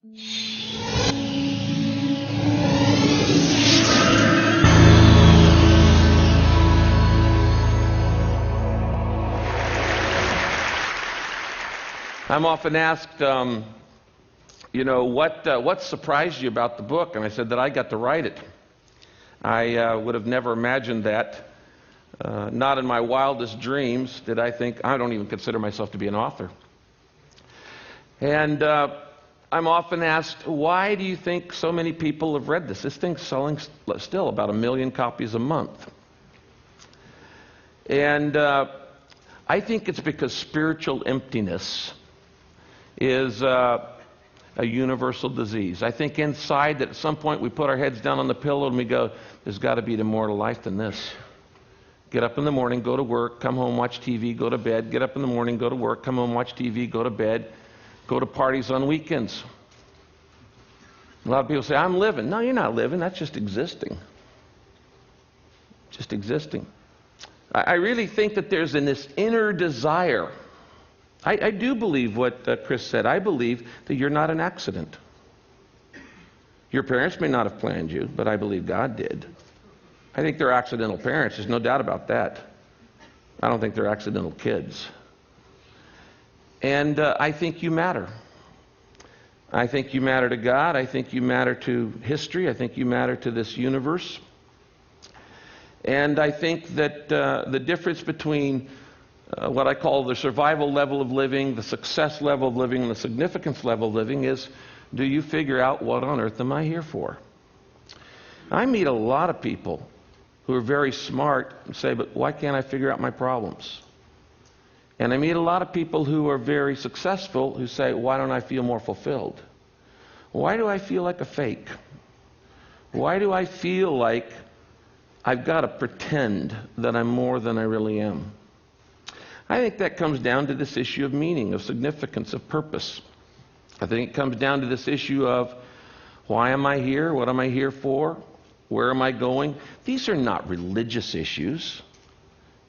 I'm often asked, what surprised you about the book? And I said that I got to write it. I would have never imagined that. Not in my wildest dreams did I think. I don't even consider myself to be an author. And I'm often asked, why do you think so many people have read this? This thing's selling still about 1 million copies a month. And I think it's because spiritual emptiness is a universal disease. I think inside that at some point we put our heads down on the pillow and we go, there's got to be more to life than this. Get up in the morning, go to work, come home, watch TV, go to bed. Get up in the morning, go to work, come home, watch TV, go to bed. Go to parties on weekends. A lot of people say, I'm living. No, you're not living. That's just existing. Just existing. I really think that there's this inner desire. I do believe what Chris said. I believe that you're not an accident. Your parents may not have planned you, but I believe God did. I think they're accidental parents. There's no doubt about that. I don't think they're accidental kids. And I think you matter. I think you matter to God. I think you matter to history. I think you matter to this universe. And I think that the difference between what I call the survival level of living, the success level of living, and the significance level of living is, do you figure out what on earth am I here for? I meet a lot of people who are very smart and say, but why can't I figure out my problems? And I meet a lot of people who are very successful who say, why don't I feel more fulfilled? Why do I feel like a fake? Why do I feel like I've got to pretend that I'm more than I really am? I think that comes down to this issue of meaning, of significance, of purpose. I think it comes down to this issue of, why am I here? What am I here for? Where am I going? These are not religious issues.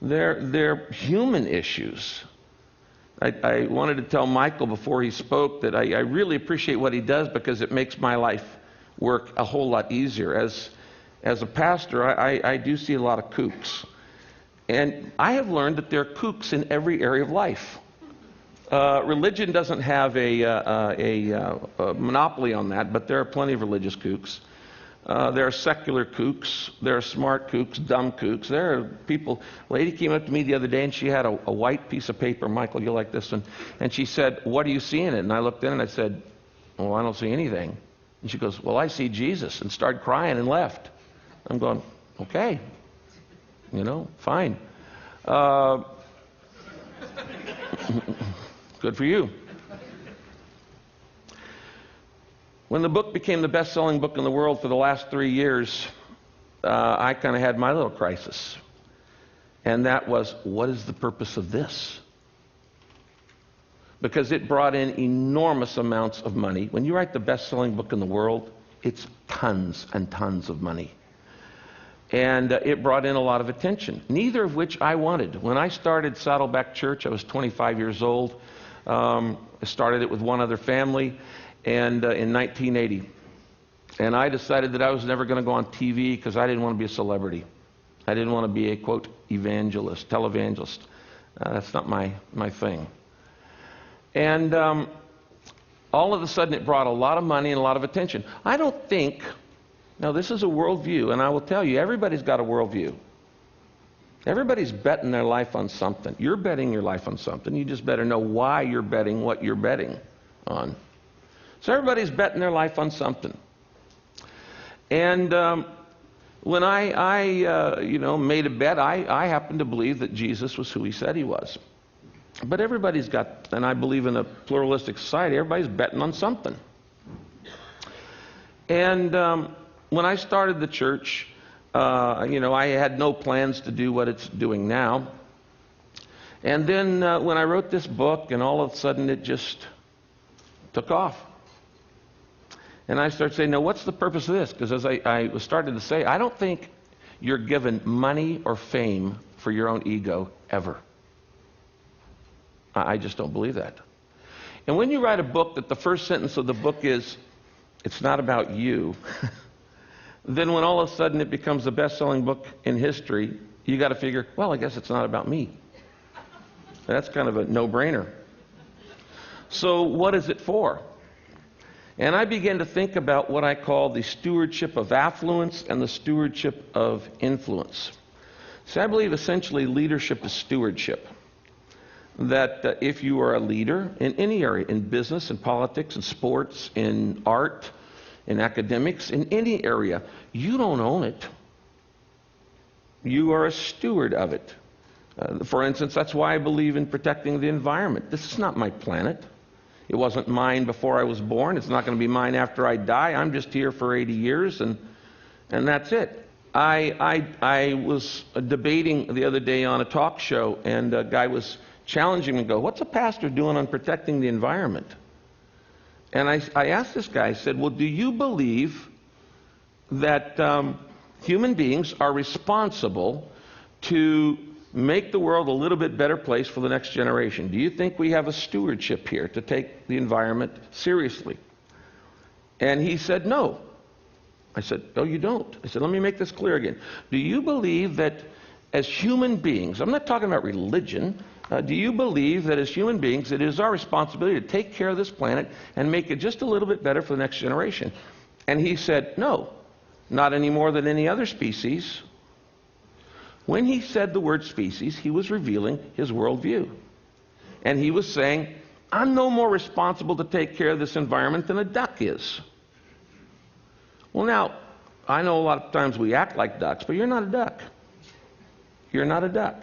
They're human issues. I wanted to tell Michael before he spoke that I really appreciate what he does because it makes my life work a whole lot easier. As a pastor, I do see a lot of kooks. And I have learned that there are kooks in every area of life. Religion doesn't have a monopoly on that, but there are plenty of religious kooks. There are secular kooks, there are smart kooks, dumb kooks. There are people. A lady came up to me the other day and she had a white piece of paper. Michael, you'll like this one. And she said, what do you see in it? And I looked in and I said, well, I don't see anything. And she goes, well, I see Jesus, and started crying and left. I'm going, okay, fine. Good for you. When the book became the best-selling book in the world for the last 3 years, I kind of had my little crisis. And that was, what is the purpose of this? Because it brought in enormous amounts of money. When you write the best-selling book in the world, it's tons and tons of money. And it brought in a lot of attention, neither of which I wanted. When I started Saddleback Church, I was 25 years old. I started it with one other family. And in 1980. And I decided that I was never going to go on TV because I didn't want to be a celebrity. I didn't want to be a, quote, evangelist, televangelist. That's not my thing. And all of a sudden it brought a lot of money and a lot of attention. I don't think, now this is a worldview, and I will tell you, everybody's got a worldview. Everybody's betting their life on something. You're betting your life on something. You just better know why you're betting what you're betting on. So everybody's betting their life on something. And when I made a bet, I happen to believe that Jesus was who he said he was. But everybody's got, and I believe in a pluralistic society, everybody's betting on something. And when I started the church, I had no plans to do what it's doing now. And then when I wrote this book, and all of a sudden it just took off. And I started saying, now what's the purpose of this? Because as I was starting to say, I don't think you're given money or fame for your own ego, ever. I just don't believe that. And when you write a book that the first sentence of the book is, "It's not about you," then when all of a sudden it becomes the best-selling book in history, you got to figure, well, I guess it's not about me. That's kind of a no-brainer. So what is it for? And I began to think about what I call the stewardship of affluence and the stewardship of influence. So I believe essentially leadership is stewardship. That if you are a leader in any area, in business, in politics, in sports, in art, in academics, in any area, you don't own it. You are a steward of it. For instance, that's why I believe in protecting the environment. This is not my planet. It wasn't mine before I was born. It's not going to be mine after I die. I'm just here for 80 years, and that's it. I was debating the other day on a talk show, and a guy was challenging me and go, "What's a pastor doing on protecting the environment?" And I asked this guy, I said, "Well, do you believe that human beings are responsible to make the world a little bit better place for the next generation? Do you think we have a stewardship here to take the environment seriously?" And he said, "No." I said, "Oh, you don't?" I said, "Let me make this clear again. Do you believe that as human beings," I'm not talking about religion, do you believe that as human beings it is our responsibility to take care of this planet and make it just a little bit better for the next generation?" And he said, "No, not any more than any other species." When he said the word species, he was revealing his worldview. And he was saying, "I'm no more responsible to take care of this environment than a duck is." Well, now, I know a lot of times we act like ducks, but you're not a duck. You're not a duck.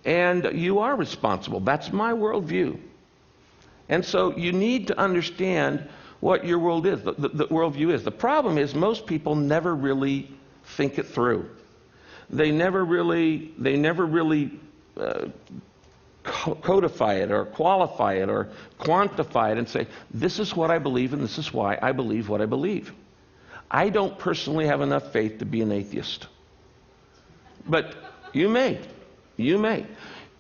And you are responsible. That's my worldview. And so you need to understand what your world is, the worldview is. The problem is most people never really think it through. They never really codify it or qualify it or quantify it and say, "This is what I believe and this is why I believe what I believe." I don't personally have enough faith to be an atheist. But you may. You may.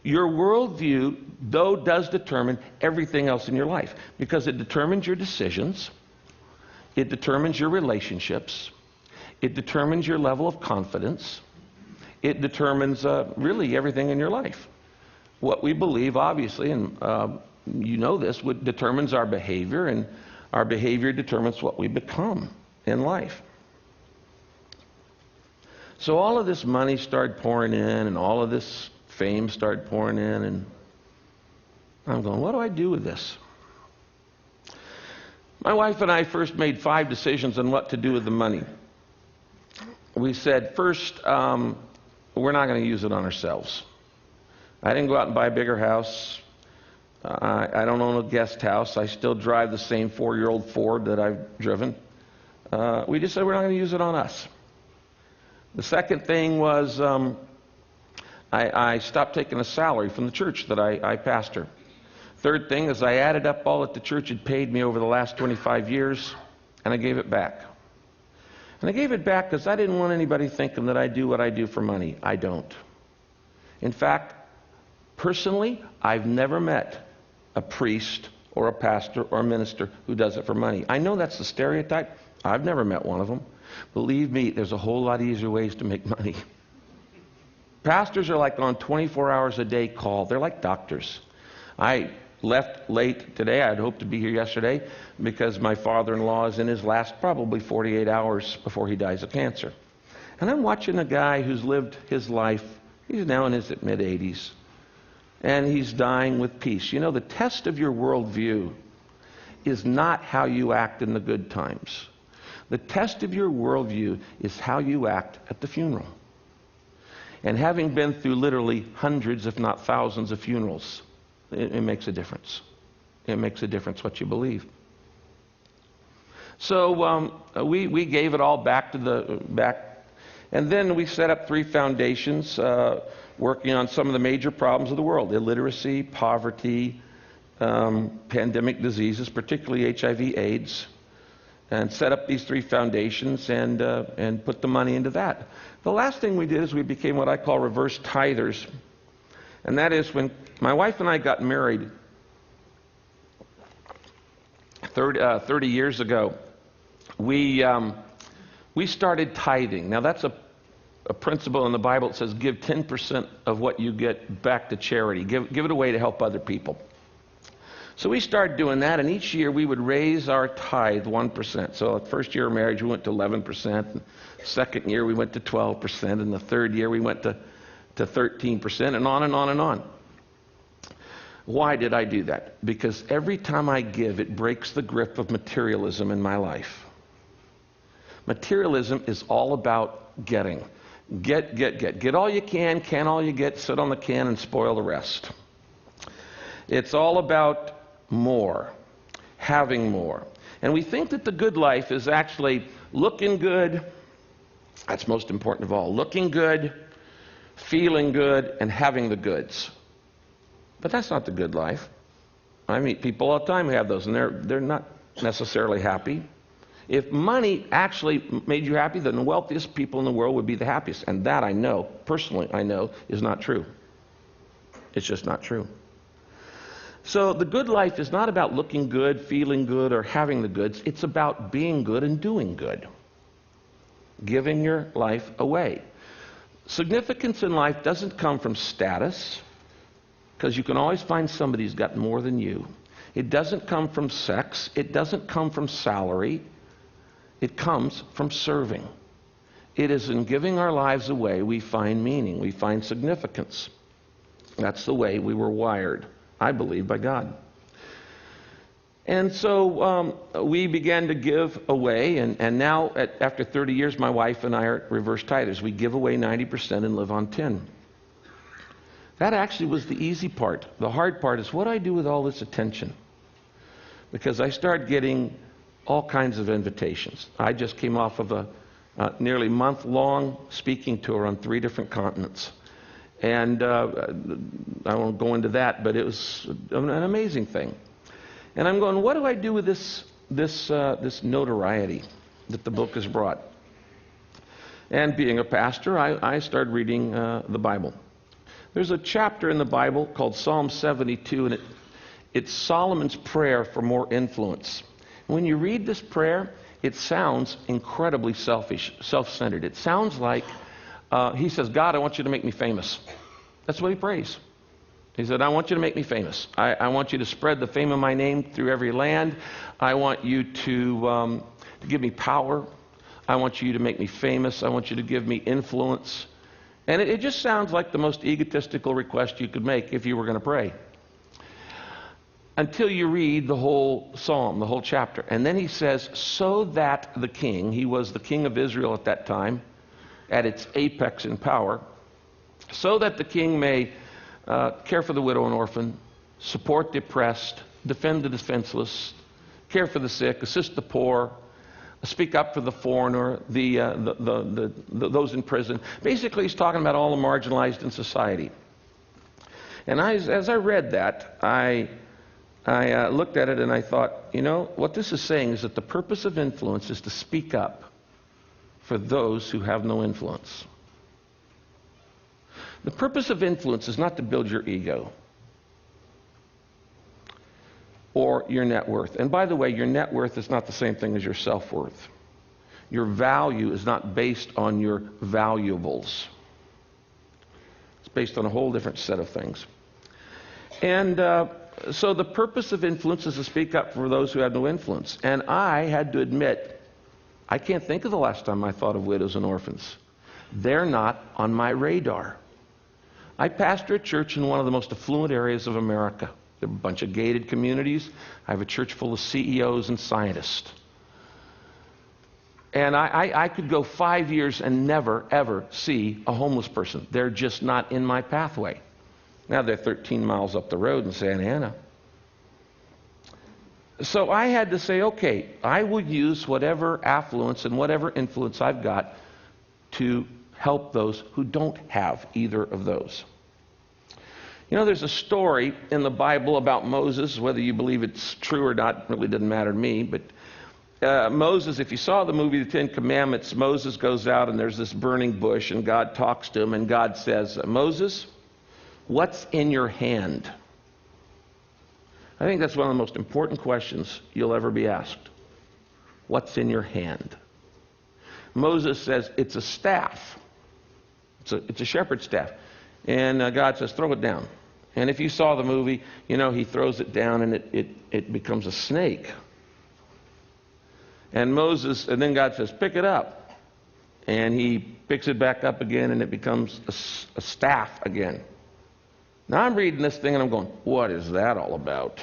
Your worldview, though, does determine everything else in your life because it determines your decisions, it determines your relationships, it determines your level of confidence, it determines really everything in your life. What we believe, obviously, and you know this, determines our behavior, and our behavior determines what we become in life. So all of this money started pouring in, and all of this fame started pouring in, and I'm going, what do I do with this? My wife and I first made 5 decisions on what to do with the money. We said, first, we're not going to use it on ourselves. I didn't go out and buy a bigger house. I don't own a guest house. I still drive the same 4-year-old Ford that I've driven. We just said we're not going to use it on us. The second thing was I stopped taking a salary from the church that I pastor. Third thing is I added up all that the church had paid me over the last 25 years, and I gave it back. And I gave it back because I didn't want anybody thinking that I do what I do for money. I don't. In fact, personally, I've never met a priest or a pastor or a minister who does it for money. I know that's the stereotype. I've never met one of them. Believe me, there's a whole lot easier ways to make money. Pastors are like on 24 hours a day call. They're like doctors. I left late today. I'd hoped to be here yesterday because my father-in-law is in his last probably 48 hours before he dies of cancer. And I'm watching a guy who's lived his life. He's now in his mid-80s. And he's dying with peace. You know, the test of your worldview is not how you act in the good times. The test of your worldview is how you act at the funeral. And having been through literally hundreds, if not thousands of funerals, it makes a difference. It makes a difference what you believe. So we gave it all back to and then we set up 3 foundations working on some of the major problems of the world: illiteracy, poverty, pandemic diseases, particularly HIV/AIDS, and set up these 3 foundations and put the money into that. The last thing we did is we became what I call reverse tithers. And that is when my wife and I got married, 30 years ago, we started tithing. Now, that's a principle in the Bible that says give 10% of what you get back to charity. Give it away to help other people. So we started doing that, and each year we would raise our tithe 1%. So the first year of marriage, we went to 11%. And second year, we went to 12%. And the third year, we went to 13%, and on and on and on. Why did I do that? Because every time I give, it breaks the grip of materialism in my life. Materialism is all about getting. Get all you can all you get, sit on the can and spoil the rest. It's all about more, having more. And we think that the good life is actually looking good. That's most important of all. Looking good, feeling good, and having the goods. But that's not the good life. I meet people all the time who have those, and they're not necessarily happy. If money actually made you happy, then the wealthiest people in the world would be the happiest. And that I know, personally I know, is not true. It's just not true. So the good life is not about looking good, feeling good, or having the goods. It's about being good and doing good. Giving your life away. Significance in life doesn't come from status, because you can always find somebody who's got more than you. It doesn't come from sex. It doesn't come from salary. It comes from serving. It is in giving our lives away we find meaning, we find significance. That's the way we were wired, I believe, by God. And so we began to give away, and now after 30 years, my wife and I are reverse tithers. We give away 90% and live on 10. That actually was the easy part. The hard part is what do I do with all this attention? Because I started getting all kinds of invitations. I just came off of a nearly month-long speaking tour on 3 different continents. And I won't go into that, but it was an amazing thing. And I'm going, what do I do with this notoriety that the book has brought? And being a pastor, I started reading the Bible. There's a chapter in the Bible called Psalm 72, and it's Solomon's prayer for more influence. When you read this prayer, it sounds incredibly selfish, self-centered. It sounds like he says, God, I want you to make me famous. That's what he prays. He said, I want you to make me famous. I want you to spread the fame of my name through every land. I want you to give me power. I want you to make me famous. I want you to give me influence. And it just sounds like the most egotistical request you could make if you were going to pray. Until you read the whole psalm, the whole chapter. And then he says, so that the king, he was the king of Israel at that time, at its apex in power, so that the king may care for the widow and orphan, support the oppressed, defend the defenseless, care for the sick, assist the poor, speak up for the foreigner, those in prison. Basically, he's talking about all the marginalized in society. And as I read that, I looked at it and I thought, you know, what this is saying is that the purpose of influence is to speak up for those who have no influence. The purpose of influence is not to build your ego or your net worth. And by the way, your net worth is not the same thing as your self-worth. Your value is not based on your valuables. It's based on a whole different set of things. And so the purpose of influence is to speak up for those who have no influence. And I had to admit, I can't think of the last time I thought of widows and orphans. They're not on my radar. I pastor a church in one of the most affluent areas of America. There are a bunch of gated communities. I have a church full of CEOs and scientists. And I could go 5 years and never, ever see a homeless person. They're just not in my pathway. Now they're 13 miles up the road in Santa Ana. So I had to say, okay, I will use whatever affluence and whatever influence I've got to help those who don't have either of those. You know, there's a story in the Bible about Moses, whether you believe it's true or not, really doesn't matter to me, but Moses, if you saw the movie The Ten Commandments, Moses goes out and there's this burning bush and God talks to him and God says, Moses, what's in your hand? I think that's one of the most important questions you'll ever be asked. What's in your hand? Moses says it's a staff. It's a shepherd's staff. And God says, throw it down. And if you saw the movie, you know, he throws it down and it becomes a snake. And then God says, pick it up. And he picks it back up again and it becomes a staff again. Now I'm reading this thing and I'm going, what is that all about?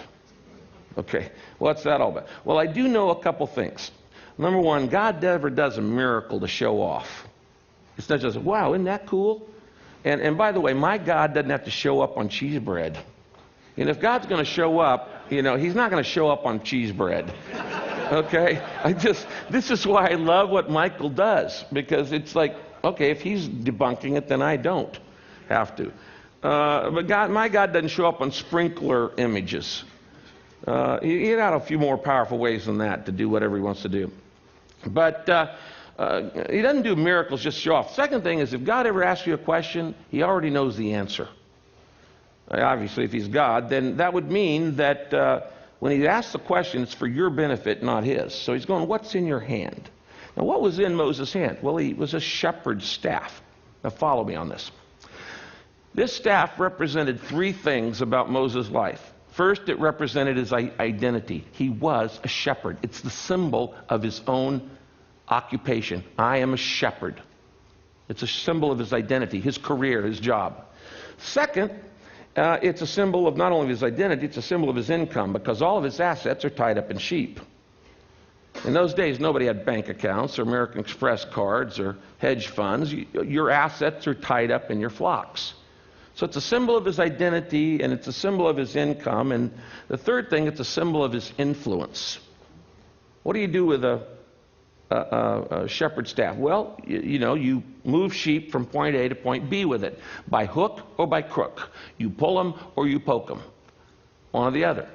Okay, what's that all about? Well, I do know a couple things. Number one, God never does a miracle to show off. It's not just, wow, isn't that cool? And by the way, my God doesn't have to show up on cheese bread. And if God's going to show up, you know, he's not going to show up on cheese bread. Okay? This is why I love what Michael does. Because it's like, okay, if he's debunking it, then I don't have to. But my God doesn't show up on sprinkler images. He got a few more powerful ways than that to do whatever he wants to do. But he doesn't do miracles just to show off. Second thing is, if God ever asks you a question, he already knows the answer. Obviously, if he's God, then that would mean that when he asks the question, it's for your benefit, not his. So he's going, what's in your hand? Now, what was in Moses' hand? Well, he was a shepherd's staff. Now, follow me on this. This staff represented three things about Moses' life. First, it represented his identity. He was a shepherd. It's the symbol of his own occupation. I am a shepherd. It's a symbol of his identity, his career, his job. Second, it's a symbol of not only his identity, it's a symbol of his income, because all of his assets are tied up in sheep. In those days, nobody had bank accounts or American Express cards or hedge funds. Your assets are tied up in your flocks. So it's a symbol of his identity, and it's a symbol of his income. And the third thing, it's a symbol of his influence. What do you do with a shepherd's staff? Well, you move sheep from point A to point B with it, by hook or by crook. You pull them or you poke them, one or the other.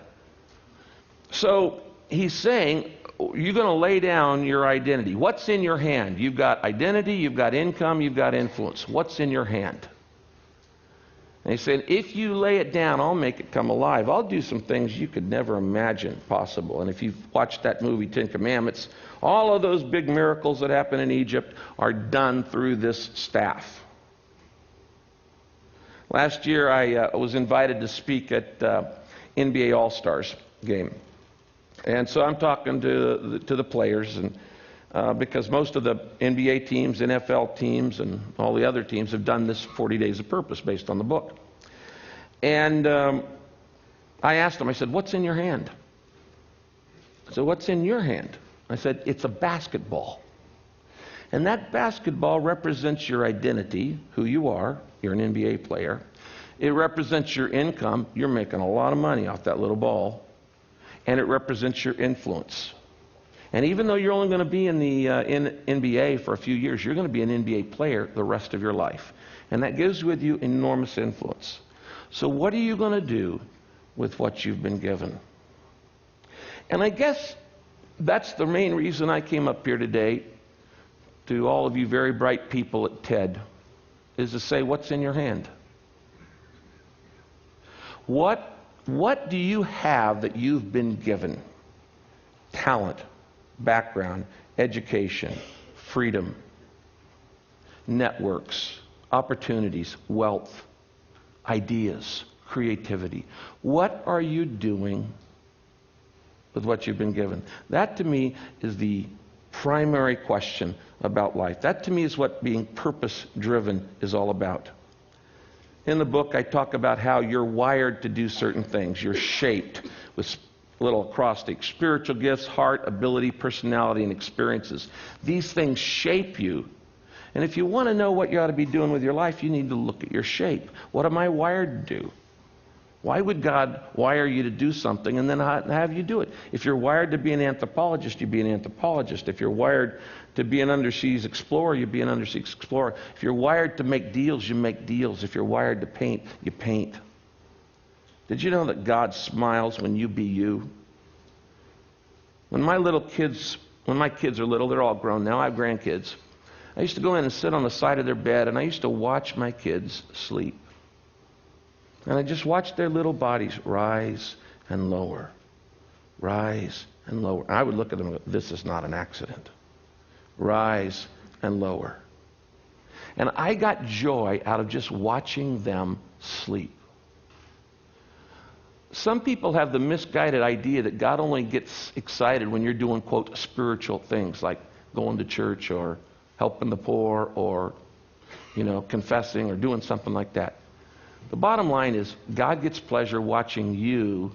So he's saying, you're going to lay down your identity. What's in your hand? You've got identity, you've got income, you've got influence. What's in your hand? And he said, if you lay it down, I'll make it come alive. I'll do some things you could never imagine possible. And if you've watched that movie, Ten Commandments, all of those big miracles that happen in Egypt are done through this staff. Last year, I was invited to speak at NBA All-Stars game. And so I'm talking to the players, and because most of the NBA teams, NFL teams, and all the other teams have done this 40 Days of Purpose based on the book. And I asked them, I said, what's in your hand? I said, what's in your hand? I said, it's a basketball. And that basketball represents your identity, who you are. You're an NBA player. It represents your income. You're making a lot of money off that little ball. And it represents your influence. And even though you're only going to be in the NBA for a few years, you're going to be an NBA player the rest of your life. And that gives with you enormous influence. So what are you going to do with what you've been given? And I guess that's the main reason I came up here today to all of you very bright people at TED, is to say, what's in your hand? What do you have that you've been given? Talent, background, education, freedom, networks, opportunities, wealth, ideas, creativity. What are you doing with what you've been given? That to me is the primary question about life. That to me is what being purpose-driven is all about. In the book, I talk about how you're wired to do certain things. You're shaped with little acrostic: spiritual gifts, heart, ability, personality, and experiences. These things shape you. And if you want to know what you ought to be doing with your life, you need to look at your shape. What am I wired to do? Why would God wire you to do something and then have you do it? If you're wired to be an anthropologist, you be an anthropologist. If you're wired to be an underseas explorer, you be an underseas explorer. If you're wired to make deals, you make deals. If you're wired to paint, you paint. Did you know that God smiles when you be you? When my kids are little, they're all grown now, I have grandkids. I used to go in and sit on the side of their bed, and I used to watch my kids sleep. And I just watched their little bodies rise and lower. Rise and lower. I would look at them and go, this is not an accident. Rise and lower. And I got joy out of just watching them sleep. Some people have the misguided idea that God only gets excited when you're doing, quote, spiritual things like going to church or helping the poor or, confessing or doing something like that. The bottom line is God gets pleasure watching you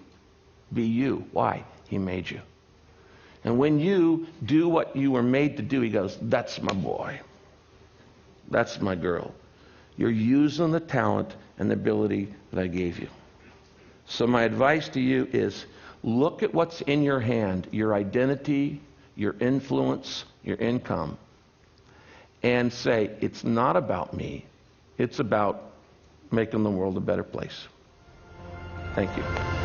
be you. Why? He made you. And when you do what you were made to do, he goes, that's my boy. That's my girl. You're using the talent and the ability that I gave you. So my advice to you is look at what's in your hand, your identity, your influence, your income, and say, it's not about me. It's about making the world a better place. Thank you.